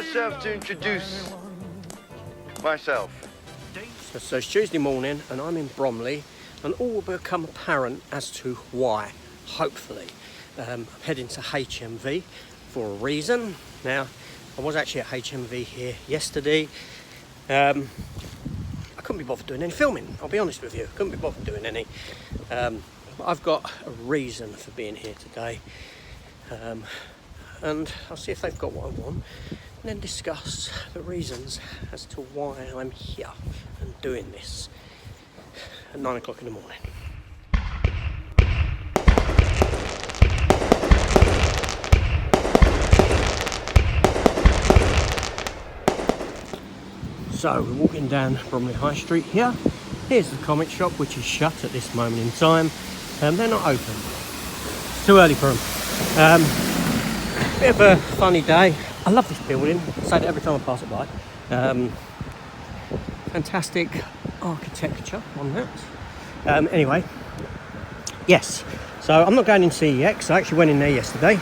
myself to introduce myself. So it's Tuesday morning and I'm in Bromley, and all will become apparent as to why, hopefully. I'm heading to HMV for a reason. Now, I was actually at HMV here yesterday. I couldn't be bothered doing any filming, I'll be honest with you. Couldn't be bothered doing any. But I've got a reason for being here today. And I'll see if they've got what I want, and then discuss the reasons as to why I'm here and doing this at 9 o'clock in the morning. So we're walking down Bromley High Street here. Here's the comic shop, which is shut at this moment in time. They're not open. It's too early for them. Bit of a funny day. I love this building. I say that every time I pass it by. Fantastic architecture on that. Anyway, yes. So I'm not going in CEX. I actually went in there yesterday.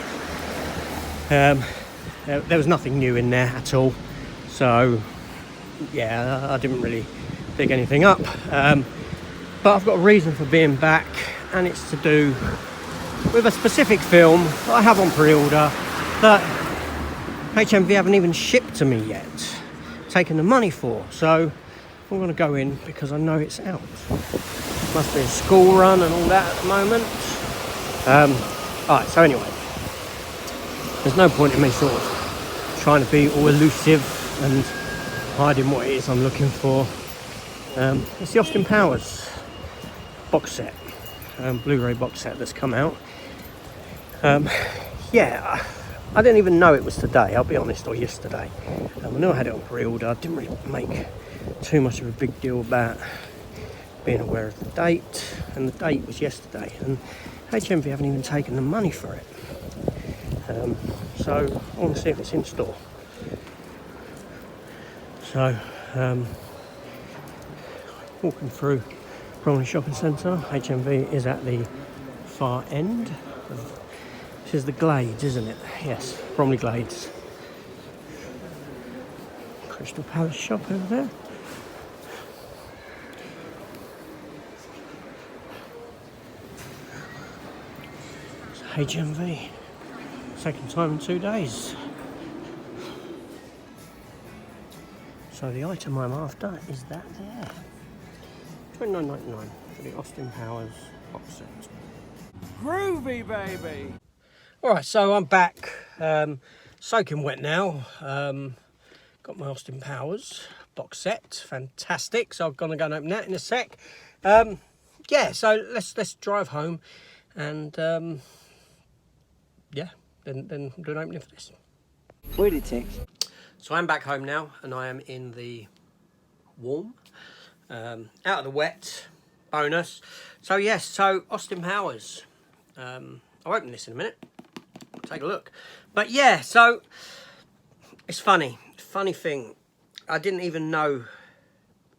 There was nothing new in there at all. So yeah, I didn't really pick anything up. But I've got a reason for being back, and it's to do with a specific film that I have on pre-order that HMV haven't even shipped to me yet, taken the money for. So I'm going to go in because I know it's out. Must be a school run and all that at the moment. Alright, so anyway, there's no point in me sort of trying to be all elusive and hiding what it is I'm looking for. It's the Austin Powers box set, Blu-ray box set that's come out. Yeah, I didn't even know it was today, I'll be honest, or yesterday. I knew I had it on pre-order. I didn't really make too much of a big deal about being aware of the date, and the date was yesterday, and HMV haven't even taken the money for it. So I want to see if it's in store. So, walking through Bromley Shopping Centre. HMV is at the far end. This is the Glades, isn't it? Yes, Bromley Glades. Crystal Palace shop over there. It's HMV. Second time in 2 days. So the item I'm after is that there. $29.99 for the Austin Powers box set. Groovy, baby! Alright, so I'm back. Soaking wet now. Got my Austin Powers box set. Fantastic. So I'm going to go and open that in a sec. Yeah, so let's drive home and yeah, then do an opening for this. Wait a tick. So I'm back home now, and I am in the warm, out of the wet, bonus. So yes, so Austin Powers. I'll open this in a minute, take a look. But yeah, so it's funny thing, I didn't even know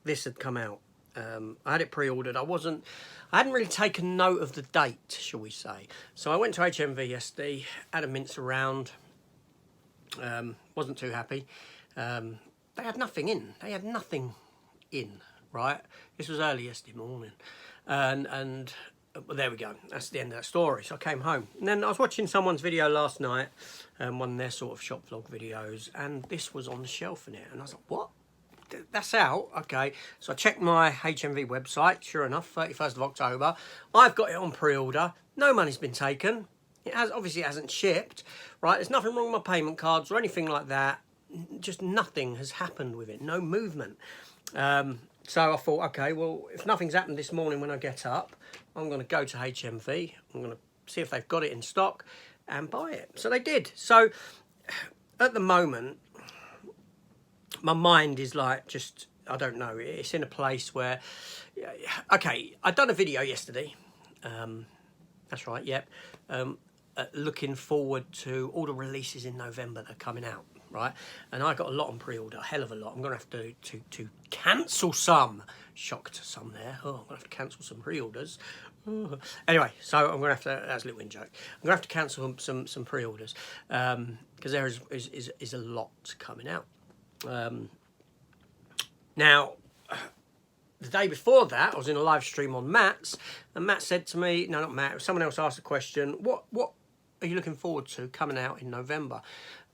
this had come out. I had it pre-ordered. I hadn't really taken note of the date, shall we say. So I went to HMV yesterday, had a mince around. Wasn't too happy. They had nothing in. Right? This was early yesterday morning, and well, there we go. That's the end of that story. So I came home, and then I was watching someone's video last night, one of their sort of shop vlog videos, and this was on the shelf in it, and I was like, "What? That's out? Okay." So I checked my HMV website. Sure enough, 31st of October. I've got it on pre-order. No money's been taken. It obviously hasn't shipped, right? There's nothing wrong with my payment cards or anything like that. Just nothing has happened with it. No movement. So I thought, okay, well, if nothing's happened this morning when I get up, I'm going to go to HMV. I'm going to see if they've got it in stock and buy it. So they did. So at the moment, my mind is like just, I don't know. It's in a place where, okay, I'd done a video yesterday. That's right, yep. Looking forward to all the releases in November that are coming out, right? And I got a lot on pre-order, a hell of a lot. I'm going to have to cancel some. Shocked some there. Oh, I'm going to have to cancel some pre-orders. Anyway, so I'm gonna have to. That's a little in joke. I'm gonna have to cancel some pre-orders because there is a lot coming out. Now, the day before that, I was in a live stream on Matt's, and Matt said to me, no, not Matt, someone else asked a question. What are you looking forward to coming out in November?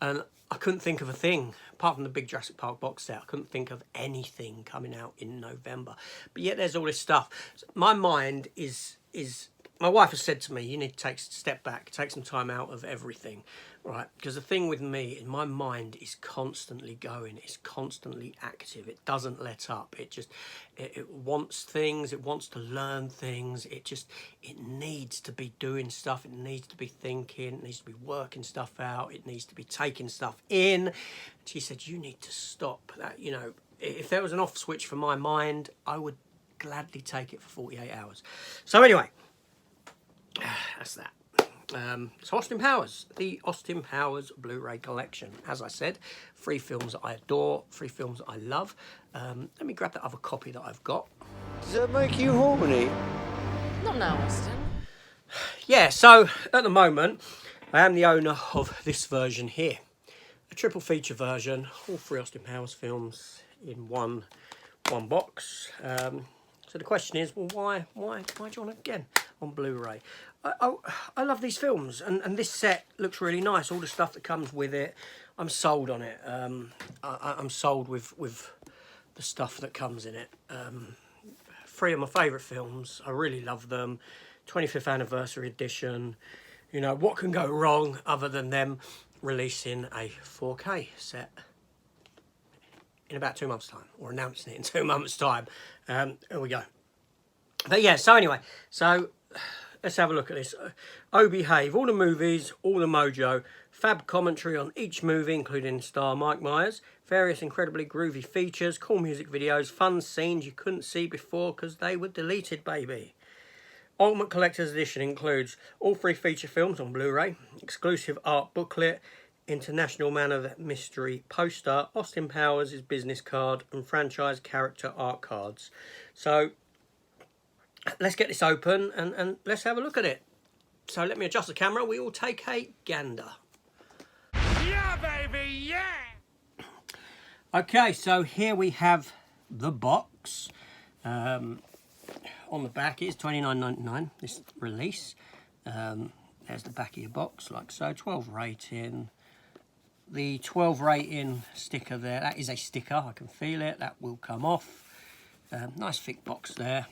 And I couldn't think of a thing apart from the big Jurassic Park box set. I couldn't think of anything coming out in November. But yet there's all this stuff. My mind is my wife has said to me, you need to take a step back, take some time out of everything, right? Because the thing with me is my mind is constantly going. It's constantly active. It doesn't let up. It wants things. It wants to learn things. It needs to be doing stuff. It needs to be thinking. It needs to be working stuff out. It needs to be taking stuff in. She said, you need to stop that. You know, if there was an off switch for my mind, I would gladly take it for 48 hours. So anyway, that's that. So Austin Powers, the Austin Powers Blu-ray collection. As I said, 3 films that I adore, 3 films that I love. Let me grab that other copy that I've got. Does that make you horny? Not now, Austin. Yeah, so at the moment, I am the owner of this version here. A triple feature version, all 3 Austin Powers films in one box. So the question is, well, why do you want it again on Blu-ray? I love these films, and this set looks really nice. All the stuff that comes with it, I'm sold on it. I'm sold with the stuff that comes in it. 3 of my favourite films. I really love them. 25th anniversary edition. You know, what can go wrong other than them releasing a 4K set in about 2 months' time, or announcing it in 2 months' time. Here we go. But yeah, so anyway, so let's have a look at this. Oh Behave, all the movies, all the mojo, fab commentary on each movie, including star Mike Myers, various incredibly groovy features, cool music videos, fun scenes you couldn't see before because they were deleted, baby. Ultimate Collector's Edition includes all 3 feature films on Blu-ray, exclusive art booklet, International Man of Mystery poster, Austin Powers' business card, and franchise character art cards. So let's get this open and let's have a look at it. So let me adjust the camera. We will take a gander. Yeah, baby, yeah! Okay, so here we have the box. On the back is $29.99, this release. There's the back of your box, like so. 12 rating. The 12 rating sticker there, that is a sticker. I can feel it. That will come off. Nice thick box there.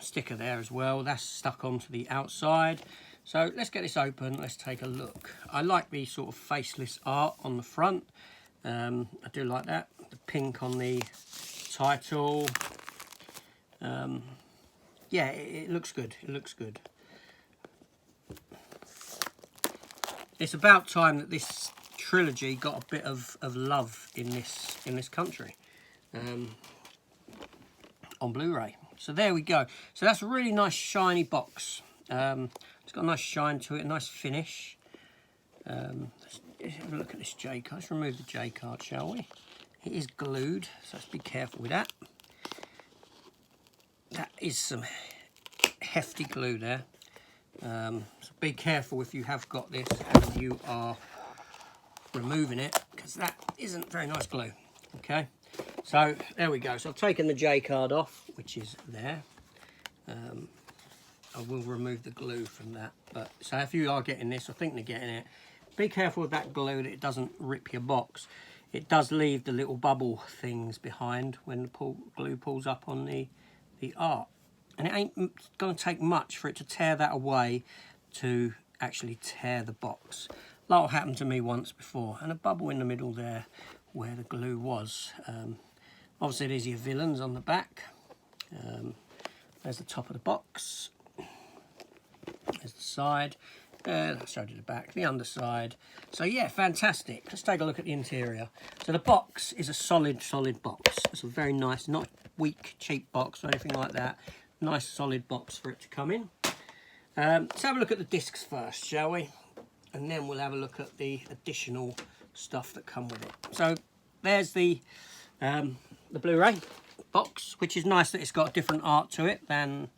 Sticker there as well. That's stuck onto the outside. So let's get this open. Let's take a look. I like the sort of faceless art on the front. I do like that. The pink on the title. Yeah, it looks good. It looks good. It's about time that this trilogy got a bit of love in this country on Blu-ray. So there we go. So that's a really nice shiny box. It's got a nice shine to it, a nice finish. Let's have a look at this J card. Let's remove the J card, shall we? It is glued, so let's be careful with that. That is some hefty glue there. So be careful if you have got this and you are removing it, because that isn't very nice glue. Okay, so there we go. So I've taken the J card off, which is there. I will remove the glue from that. But so if you are getting this, I think they're getting it, be careful with that glue that it doesn't rip your box. It does leave the little bubble things behind when the glue pulls up on the art. And it ain't going to take much for it to tear that away to actually tear the box. That'll happen to me once before. And a bubble in the middle there where the glue was. Obviously there's your villains on the back. There's the top of the box. There's the side. I showed you the back, the underside. So yeah, fantastic. Let's take a look at the interior. So the box is a solid box. It's a very nice, not weak, cheap box or anything like that. Nice solid box for it to come in. Let's have a look at the discs first, shall we? And then we'll have a look at the additional stuff that come with it. So there's the Blu-ray. box, which is nice that it's got a different art to it than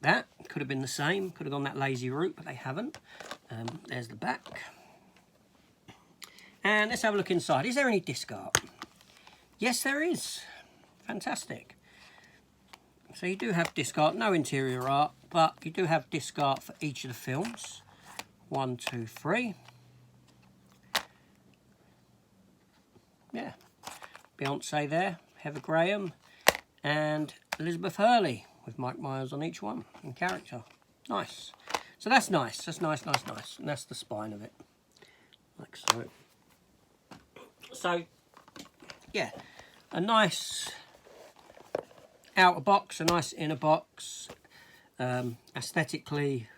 that. Could have been the same, could have gone that lazy route, but they haven't. There's the back. And let's have a look inside. Is there any disc art? Yes, there is. Fantastic. So you do have disc art, no interior art, but you do have disc art for each of the films. 1, 2, 3. Yeah. Beyonce there, Heather Graham, and Elizabeth Hurley, with Mike Myers on each one in character. Nice. So that's nice. That's nice. And that's the spine of it, like so. So, yeah, a nice outer box, a nice inner box, aesthetically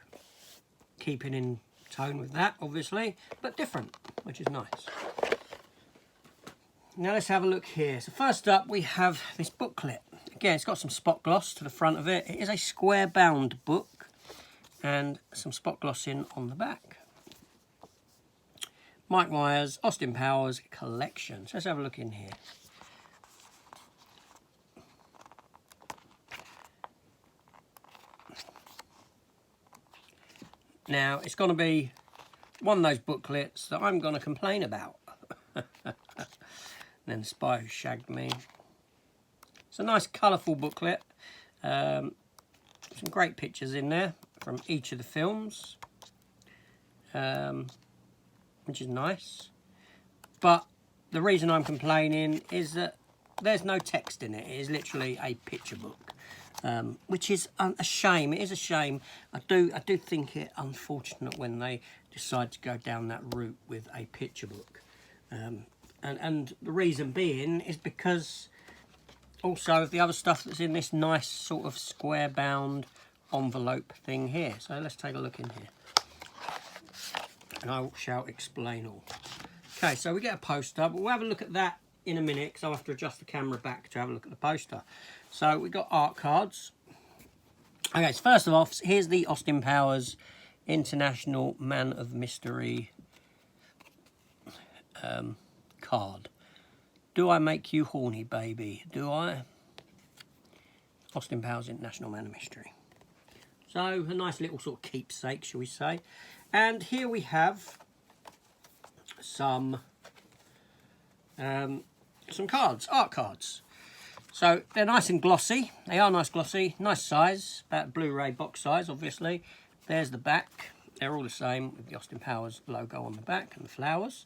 keeping in tone with that, obviously, but different, which is nice. Now let's have a look here. So first up we have this booklet. Again, it's got some spot gloss to the front of it. It is a square bound book and some spot gloss in on the back. Mike Myers, Austin Powers collection. So let's have a look in here. Now, it's going to be one of those booklets that I'm going to complain about. Then the Spy Who Shagged Me. It's a nice colourful booklet. Some great pictures in there from each of the films. Which is nice. But the reason I'm complaining is that there's no text in it. It is literally a picture book. Which is a shame. It is a shame. I do think it unfortunate when they decide to go down that route with a picture book. And the reason being is because also of the other stuff that's in this nice sort of square bound envelope thing here. So let's take a look in here. And I shall explain all. Okay, so we get a poster, but we'll have a look at that in a minute because I'll have to adjust the camera back to have a look at the poster. So we've got art cards. Okay, so first of all, here's the Austin Powers International Man of Mystery card. Do I make you horny, baby? Do I? Austin Powers International Man of Mystery. So a nice little sort of keepsake, shall we say. And here we have some cards, art cards. So they're nice and glossy. They are nice glossy, nice size, about Blu-ray box size, obviously. There's the back. They're all the same with the Austin Powers logo on the back and the flowers.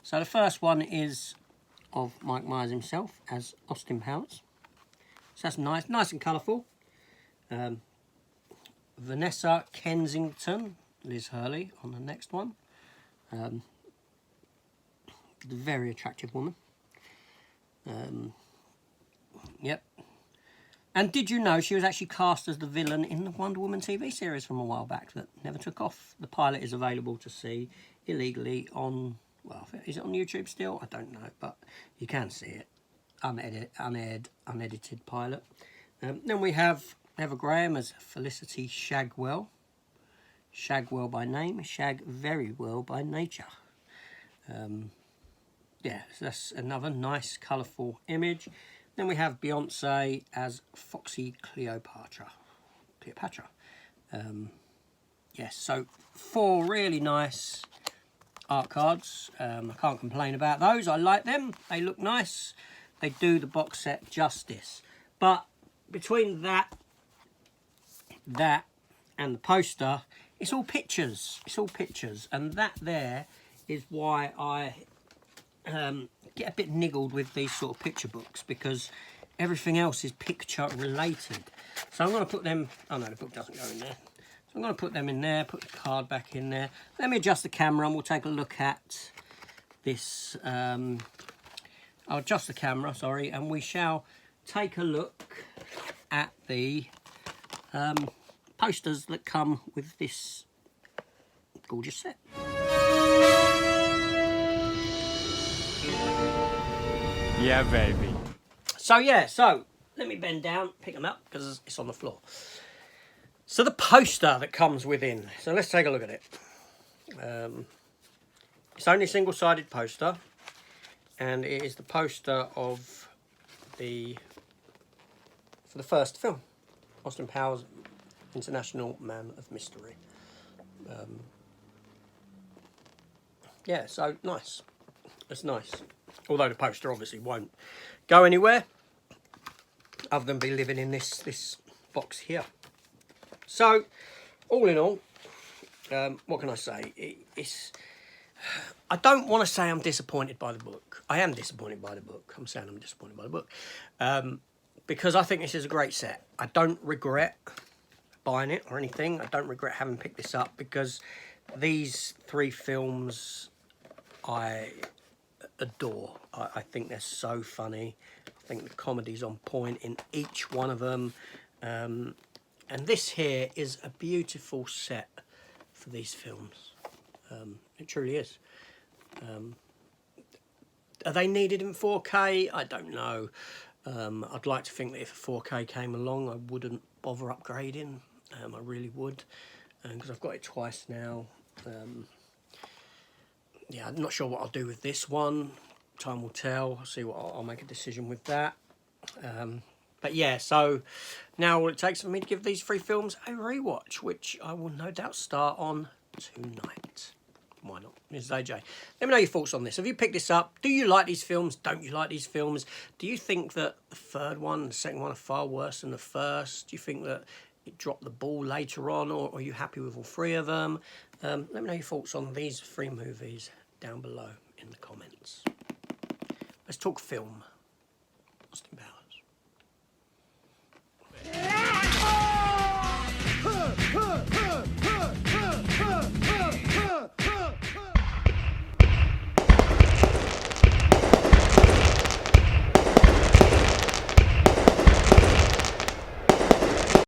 So the first one is of Mike Myers himself as Austin Powers. So that's nice and colourful. Vanessa Kensington, Liz Hurley on the next one. The very attractive woman. Yep. And did you know she was actually cast as the villain in the Wonder Woman TV series from a while back that never took off? The pilot is available to see illegally on, well, is it on YouTube still? I don't know, but you can see it. Unedited pilot. Then we have Heather Graham as Felicity Shagwell. Shagwell by name, shag very well by nature. Yeah, so that's another nice, colourful image. Then we have Beyonce as Foxy Cleopatra. Yes, so 4 really nice art cards. I can't complain about those. I like them. They look nice. They do the box set justice. But between that and the poster, it's all pictures. It's all pictures. And that there is why I get a bit niggled with these sort of picture books, because everything else is picture related. So I'm going to put them, oh no, the book doesn't go in there. So I'm going to put them in there, put the card back in there. Let me adjust the camera and we'll take a look at this. I'll adjust the camera, sorry, and we shall take a look at the posters that come with this gorgeous set. Yeah, baby. So yeah, so let me bend down, pick them up because it's on the floor. So the poster that comes within. So let's take a look at it. It's only a single-sided poster, and it is the poster of the for the first film, Austin Powers, International Man of Mystery. Yeah, so nice. It's nice. Although the poster obviously won't go anywhere other than be living in this box here. So, all in all, what can I say? I don't want to say I'm disappointed by the book. I am disappointed by the book. I'm saying I'm disappointed by the book. Because I think this is a great set. I don't regret buying it or anything. I don't regret having picked this up because these 3 films I adore. I think they're so funny. I think the comedy's on point in each one of them. And this here is a beautiful set for these films. It truly is. Are they needed in 4K? I don't know. I'd like to think that if a 4K came along, I wouldn't bother upgrading. I really would, because I've got it twice now. Yeah, I'm not sure what I'll do with this one. Time will tell. I'll see what I'll make a decision with that. But yeah, so now all it takes for me to give these 3 films a rewatch, which I will no doubt start on tonight. Why not? This is AJ. Let me know your thoughts on this. Have you picked this up? Do you like these films? Don't you like these films? Do you think that the third one and the second one are far worse than the first? Do you think that it dropped the ball later on, or are you happy with all 3 of them? Let me know your thoughts on these 3 movies down below in the comments. Let's talk film.